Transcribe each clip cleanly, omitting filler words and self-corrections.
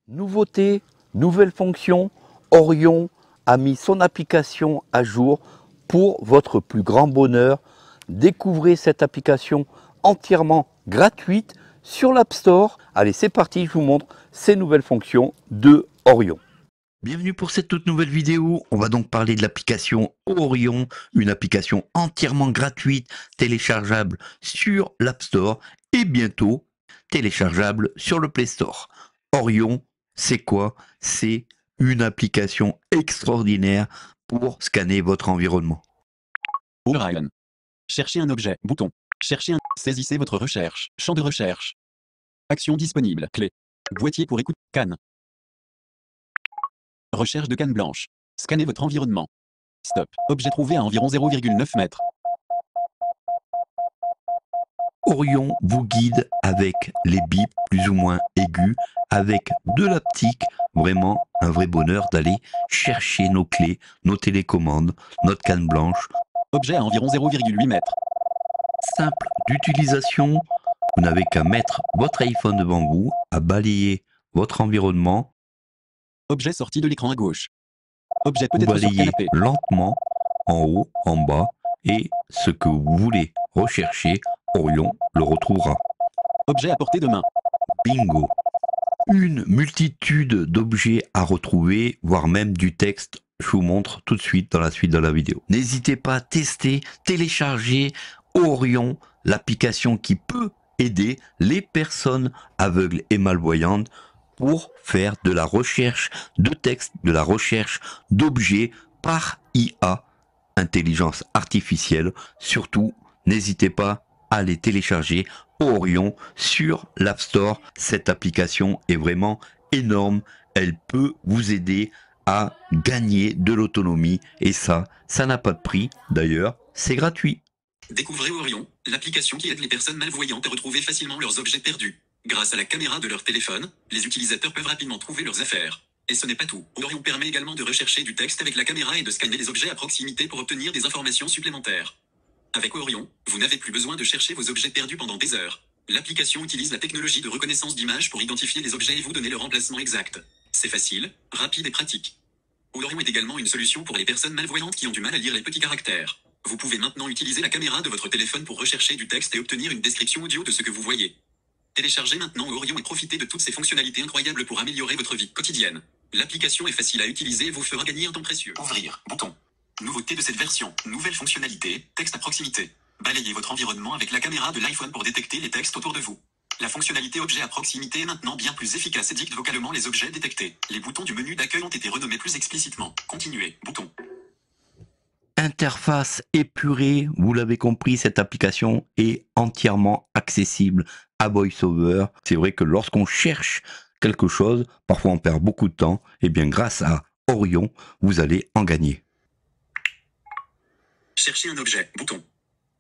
Nouveauté, nouvelle fonction, Orion a mis son application à jour pour votre plus grand bonheur. Découvrez cette application entièrement gratuite sur l'App Store. Allez, c'est parti, je vous montre ces nouvelles fonctions de Orion. Bienvenue pour cette toute nouvelle vidéo. On va donc parler de l'application Orion, une application entièrement gratuite, téléchargeable sur l'App Store et bientôt téléchargeable sur le Play Store. Orion, c'est quoi? C'est une application extraordinaire pour scanner votre environnement. Orion. Cherchez un objet, bouton. Cherchez un... Saisissez votre recherche, champ de recherche. Action disponible, clé. Boîtier pour écoute, canne. Recherche de canne blanche. Scannez votre environnement. Stop. Objet trouvé à environ 0,9 mètres. Orion vous guide avec les bips plus ou moins aigus, avec de l'haptique, vraiment un vrai bonheur d'aller chercher nos clés, nos télécommandes, notre canne blanche. Objet à environ 0,8 mètres. Simple d'utilisation, vous n'avez qu'à mettre votre iPhone devant vous, à balayer votre environnement. Objet sorti de l'écran à gauche. Objet peut Vous être sur balayez canapé. lentement, en haut, en bas, et ce que vous voulez rechercher, Orion le retrouvera. Objet à portée de main. Bingo! Une multitude d'objets à retrouver, voire même du texte. Je vous montre tout de suite dans la suite de la vidéo. N'hésitez pas à tester, télécharger Orion, l'application qui peut aider les personnes aveugles et malvoyantes pour faire de la recherche de texte, de la recherche d'objets par IA, intelligence artificielle. Surtout, n'hésitez pas à les télécharger Orion sur l'App Store. Cette application est vraiment énorme. Elle peut vous aider à gagner de l'autonomie et ça n'a pas de prix. D'ailleurs, c'est gratuit. Découvrez Orion, l'application qui aide les personnes malvoyantes à retrouver facilement leurs objets perdus. Grâce à la caméra de leur téléphone, les utilisateurs peuvent rapidement trouver leurs affaires. Et ce n'est pas tout. Orion permet également de rechercher du texte avec la caméra et de scanner les objets à proximité pour obtenir des informations supplémentaires. Avec Orion, vous n'avez plus besoin de chercher vos objets perdus pendant des heures. L'application utilise la technologie de reconnaissance d'image pour identifier les objets et vous donner leur emplacement exact. C'est facile, rapide et pratique. Orion est également une solution pour les personnes malvoyantes qui ont du mal à lire les petits caractères. Vous pouvez maintenant utiliser la caméra de votre téléphone pour rechercher du texte et obtenir une description audio de ce que vous voyez. Téléchargez maintenant Orion et profitez de toutes ces fonctionnalités incroyables pour améliorer votre vie quotidienne. L'application est facile à utiliser et vous fera gagner un temps précieux. Ouvrir, bouton. Nouveauté de cette version, nouvelle fonctionnalité, texte à proximité. Balayez votre environnement avec la caméra de l'iPhone pour détecter les textes autour de vous. La fonctionnalité objet à proximité est maintenant bien plus efficace et dicte vocalement les objets détectés. Les boutons du menu d'accueil ont été renommés plus explicitement. Continuer, bouton. Interface épurée, vous l'avez compris, cette application est entièrement accessible à VoiceOver. C'est vrai que lorsqu'on cherche quelque chose, parfois on perd beaucoup de temps, et bien grâce à Orion, vous allez en gagner. Chercher un objet, bouton.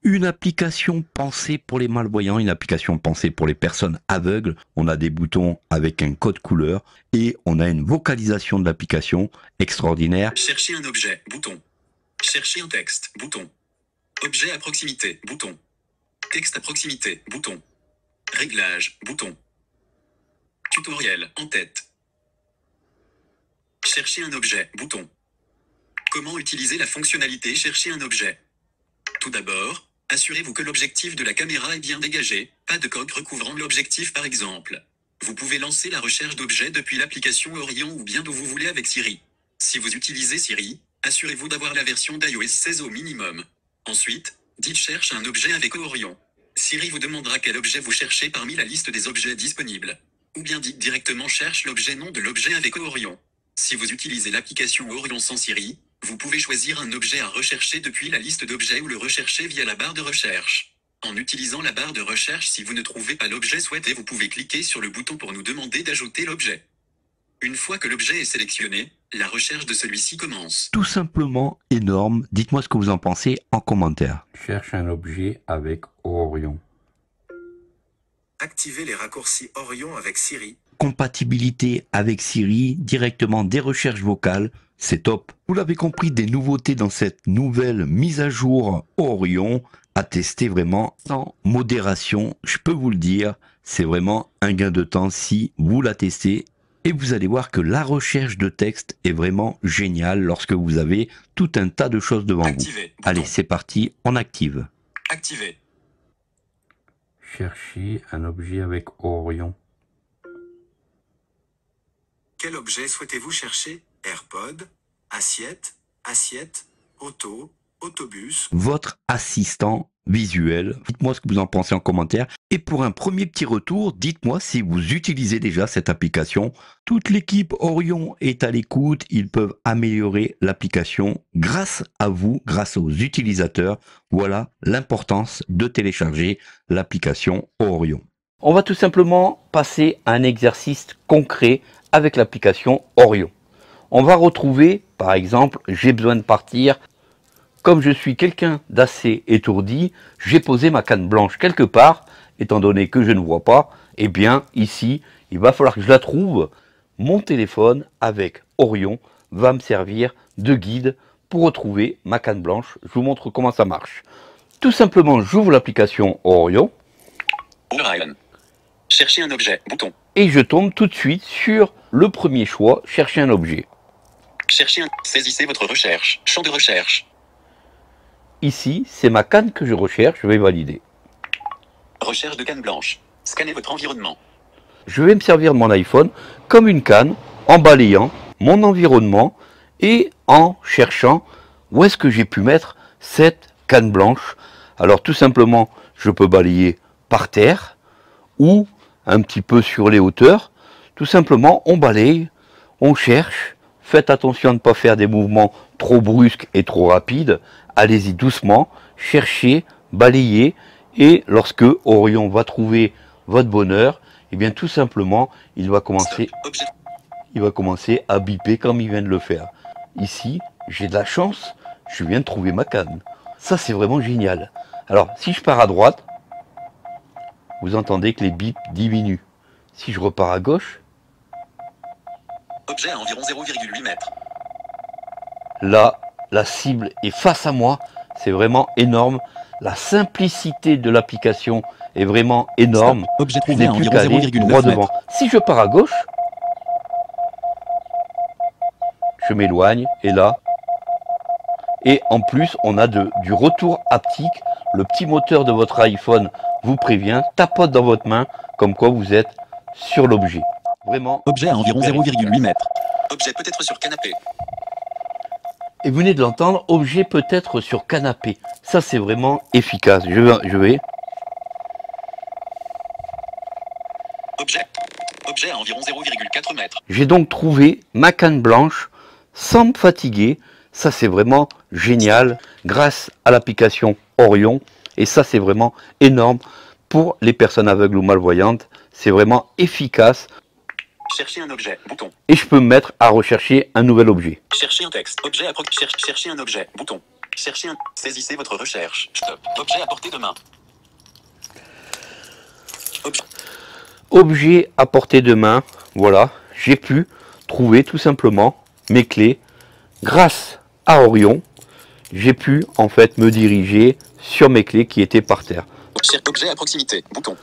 Une application pensée pour les malvoyants, une application pensée pour les personnes aveugles. On a des boutons avec un code couleur et on a une vocalisation de l'application extraordinaire. Chercher un objet, bouton. Chercher un texte, bouton. Objet à proximité, bouton. Texte à proximité, bouton. Réglage, bouton. Tutoriel, en tête. Chercher un objet, bouton. Comment utiliser la fonctionnalité Chercher un objet? Tout d'abord, assurez-vous que l'objectif de la caméra est bien dégagé, pas de coque recouvrant l'objectif par exemple. Vous pouvez lancer la recherche d'objets depuis l'application Orion ou bien d'où vous voulez avec Siri. Si vous utilisez Siri, assurez-vous d'avoir la version d'iOS 16 au minimum. Ensuite, dites cherche un objet avec Orion. Siri vous demandera quel objet vous cherchez parmi la liste des objets disponibles. Ou bien dites directement cherche l'objet nom de l'objet avec Orion. Si vous utilisez l'application Orion sans Siri, vous pouvez choisir un objet à rechercher depuis la liste d'objets ou le rechercher via la barre de recherche. En utilisant la barre de recherche, si vous ne trouvez pas l'objet souhaité, vous pouvez cliquer sur le bouton pour nous demander d'ajouter l'objet. Une fois que l'objet est sélectionné, la recherche de celui-ci commence. Tout simplement énorme. Dites-moi ce que vous en pensez en commentaire. Cherche un objet avec Orion. Activez les raccourcis Orion avec Siri. Compatibilité avec Siri, directement des recherches vocales, c'est top. Vous l'avez compris, des nouveautés dans cette nouvelle mise à jour Orion à tester vraiment sans modération. Je peux vous le dire, c'est vraiment un gain de temps si vous la testez. Et vous allez voir que la recherche de texte est vraiment géniale lorsque vous avez tout un tas de choses devant vous. Activer. Bouton. Allez, c'est parti, on active. Activer. Chercher un objet avec Orion. Quel objet souhaitez-vous chercher? AirPod, assiette, assiette, auto, autobus. Votre assistant visuel. Dites-moi ce que vous en pensez en commentaire. Et pour un premier petit retour, dites-moi si vous utilisez déjà cette application. Toute l'équipe Orion est à l'écoute. Ils peuvent améliorer l'application grâce à vous, grâce aux utilisateurs. Voilà l'importance de télécharger l'application Orion. On va tout simplement passer à un exercice concret avec l'application Orion. On va retrouver, par exemple, j'ai besoin de partir. Comme je suis quelqu'un d'assez étourdi, j'ai posé ma canne blanche quelque part, étant donné que je ne vois pas, eh bien ici, il va falloir que je la trouve. Mon téléphone avec Orion va me servir de guide pour retrouver ma canne blanche. Je vous montre comment ça marche. Tout simplement, j'ouvre l'application Orion. Orion. Chercher un objet. Bouton. Et je tombe tout de suite sur le premier choix, chercher un objet. Chercher un... Saisissez votre recherche. Champ de recherche. Ici, c'est ma canne que je recherche, je vais valider. Recherche de canne blanche. Scannez votre environnement. Je vais me servir de mon iPhone comme une canne en balayant mon environnement et en cherchant où est-ce que j'ai pu mettre cette canne blanche. Alors tout simplement, je peux balayer par terre ou un petit peu sur les hauteurs. Tout simplement, on balaye, on cherche. Faites attention à ne pas faire des mouvements trop brusques et trop rapides. Allez-y doucement, cherchez, balayez. Et lorsque Orion va trouver votre bonheur, eh bien tout simplement, il va commencer à biper comme il vient de le faire. Ici, j'ai de la chance, je viens de trouver ma canne. Ça, c'est vraiment génial. Alors, si je pars à droite, vous entendez que les bips diminuent. Si je repars à gauche, Objet à environ 0,8 mètres. là, la cible est face à moi. C'est vraiment énorme. La simplicité de l'application est vraiment énorme. Stop. Objet Je trouvé n'ai à plus environ qu'à aller 0,9 droit devant. mètres. Si je pars à gauche, je m'éloigne et là. Et en plus, on a du retour haptique. Le petit moteur de votre iPhone vous prévient, tapote dans votre main, comme quoi vous êtes sur l'objet. Vraiment. Objet à environ super 0,8 mètres. Objet peut être sur canapé. Et vous venez de l'entendre, objet peut être sur canapé. Ça, c'est vraiment efficace. Je vais. Objet à environ 0,4 mètres. J'ai donc trouvé ma canne blanche sans me fatiguer. Ça, c'est vraiment génial grâce à l'application Orion. Et ça, c'est vraiment énorme pour les personnes aveugles ou malvoyantes. C'est vraiment efficace. Chercher un objet. Bouton. Et je peux me mettre à rechercher un nouvel objet. Chercher un texte. Objet à chercher un objet. Bouton. Chercher un... Saisissez votre recherche. Stop. Objet à portée de main. Objet à portée de main. Voilà. J'ai pu trouver tout simplement mes clés. Grâce à Orion, j'ai pu en fait me diriger sur mes clés qui étaient par terre. Objet à proximité. Bouton.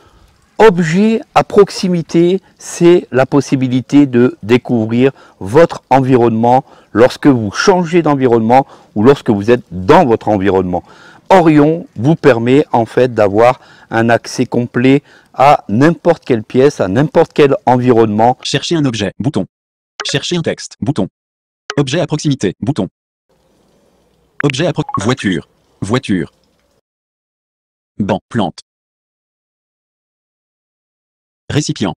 Objet à proximité, c'est la possibilité de découvrir votre environnement lorsque vous changez d'environnement ou lorsque vous êtes dans votre environnement. Orion vous permet en fait d'avoir un accès complet à n'importe quelle pièce, à n'importe quel environnement. Chercher un objet. Bouton. Chercher un texte. Bouton. Objet à proximité. Bouton. Objet à voiture. Voiture. Banc. Plante. Récipient.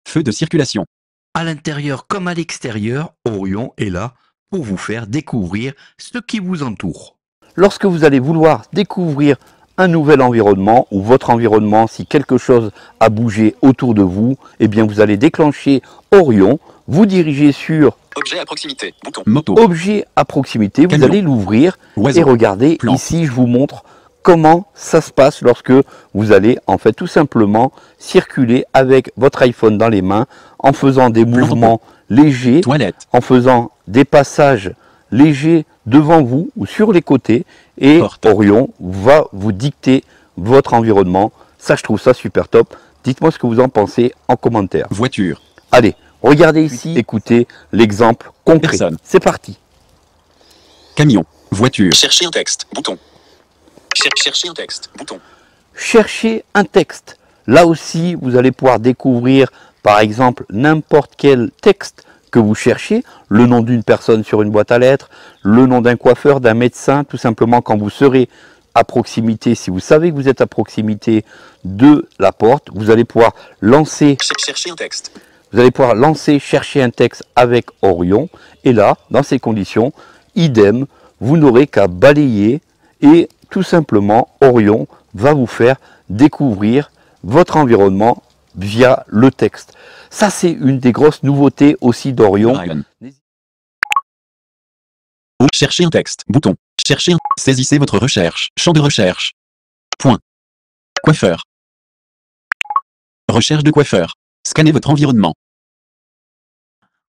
Feu de circulation. À l'intérieur comme à l'extérieur, Orion est là pour vous faire découvrir ce qui vous entoure. Lorsque vous allez vouloir découvrir un nouvel environnement ou votre environnement, si quelque chose a bougé autour de vous, eh bien vous allez déclencher Orion, vous dirigez sur Objet à proximité. Bouton. Moto. Objet à proximité, vous Camion. allez l'ouvrir Oiseau. et regardez, Plante. ici je vous montre comment ça se passe lorsque vous allez en fait tout simplement circuler avec votre iPhone dans les mains en faisant des mouvements légers, Toilette. en faisant des passages légers devant vous ou sur les côtés et Porte. Orion va vous dicter votre environnement. Ça, je trouve ça super top. Dites-moi ce que vous en pensez en commentaire. Voiture. Allez, regardez ici, écoutez l'exemple concret. Personne. C'est parti. Camion. Voiture. Chercher un texte. Bouton. Chercher un texte. Bouton. Cherchez un texte. Là aussi, vous allez pouvoir découvrir, par exemple, n'importe quel texte que vous cherchez, le nom d'une personne sur une boîte à lettres, le nom d'un coiffeur, d'un médecin, tout simplement quand vous serez à proximité, si vous savez que vous êtes à proximité de la porte, vous allez pouvoir lancer, Chercher un texte. chercher un texte avec Orion, et là, dans ces conditions, idem, vous n'aurez qu'à balayer et tout simplement, Orion va vous faire découvrir votre environnement via le texte. Ça, c'est une des grosses nouveautés aussi d'Orion. Brian. Chercher un texte. Bouton. Chercher un... Saisissez votre recherche. Champ de recherche. Point. Coiffeur. Recherche de coiffeur. Scannez votre environnement.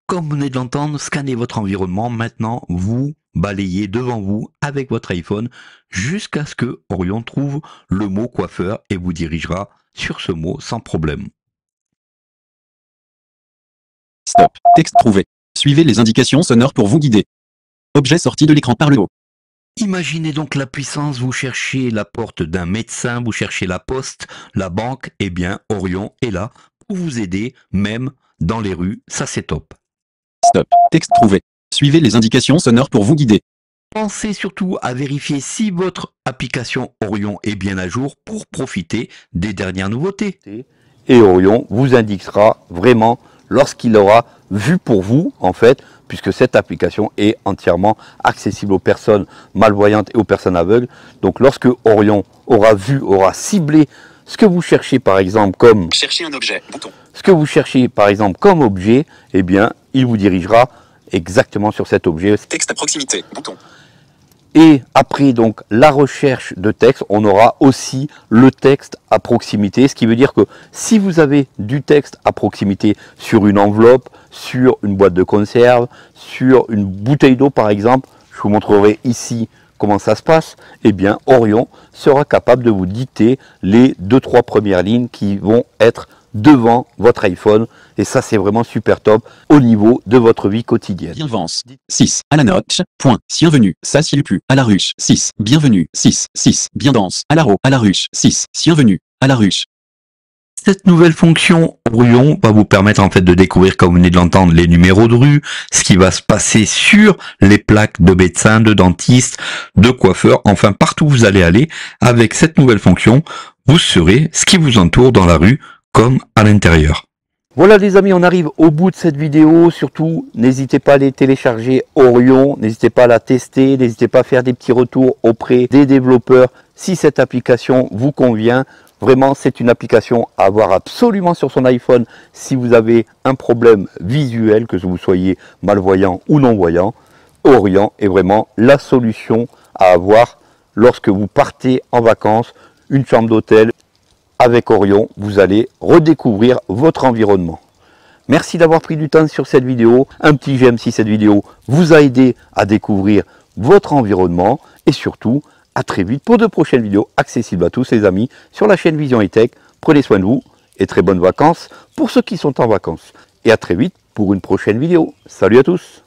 Comme vous venez de l'entendre, scannez votre environnement. Maintenant, vous balayez devant vous avec votre iPhone jusqu'à ce que Orion trouve le mot coiffeur et vous dirigera sur ce mot sans problème. Stop. Texte trouvé. Suivez les indications sonores pour vous guider. Objet sorti de l'écran par le haut. Imaginez donc la puissance, vous cherchez la porte d'un médecin, vous cherchez la poste, la banque, eh bien Orion est là pour vous aider, même dans les rues, ça c'est top. Stop. Texte trouvé. Suivez les indications sonores pour vous guider. Pensez surtout à vérifier si votre application Orion est bien à jour pour profiter des dernières nouveautés. Et Orion vous indiquera vraiment lorsqu'il aura vu pour vous, en fait, puisque cette application est entièrement accessible aux personnes malvoyantes et aux personnes aveugles. Donc lorsque Orion aura vu, aura ciblé ce que vous cherchez par exemple comme... Chercher un objet. Bouton. Ce que vous cherchez par exemple comme objet, eh bien, il vous dirigera exactement sur cet objet. Texte à proximité. Bouton. Et après donc la recherche de texte, on aura aussi le texte à proximité, ce qui veut dire que si vous avez du texte à proximité sur une enveloppe, sur une boîte de conserve, sur une bouteille d'eau par exemple, je vous montrerai ici comment ça se passe, eh bien Orion sera capable de vous dicter les 2-3 premières lignes qui vont être devant votre iPhone, et ça c'est vraiment super top au niveau de votre vie quotidienne. Bienvence. 6. À la note. Point. Bienvenue. Ça s'il pue. À la ruche. 6. Bienvenue. 6. 6. Bien danse. À la ro. À la ruche. 6. Bienvenue. À la ruche. Cette nouvelle fonction Orion va vous permettre en fait de découvrir, comme vous venez de l'entendre, les numéros de rue, ce qui va se passer sur les plaques de médecins, de dentistes, de coiffeurs, enfin partout où vous allez aller. Avec cette nouvelle fonction, vous saurez ce qui vous entoure dans la rue comme à l'intérieur. Voilà les amis, on arrive au bout de cette vidéo. Surtout, n'hésitez pas à aller télécharger Orion, n'hésitez pas à la tester, n'hésitez pas à faire des petits retours auprès des développeurs si cette application vous convient. Vraiment, c'est une application à avoir absolument sur son iPhone si vous avez un problème visuel, que vous soyez malvoyant ou non-voyant. Orion est vraiment la solution à avoir lorsque vous partez en vacances, une chambre d'hôtel. Avec Orion, vous allez redécouvrir votre environnement. Merci d'avoir pris du temps sur cette vidéo. Un petit j'aime si cette vidéo vous a aidé à découvrir votre environnement. Et surtout, à très vite pour de prochaines vidéos accessibles à tous les amis sur la chaîne Vision High-Tech. Prenez soin de vous et très bonnes vacances pour ceux qui sont en vacances. Et à très vite pour une prochaine vidéo. Salut à tous!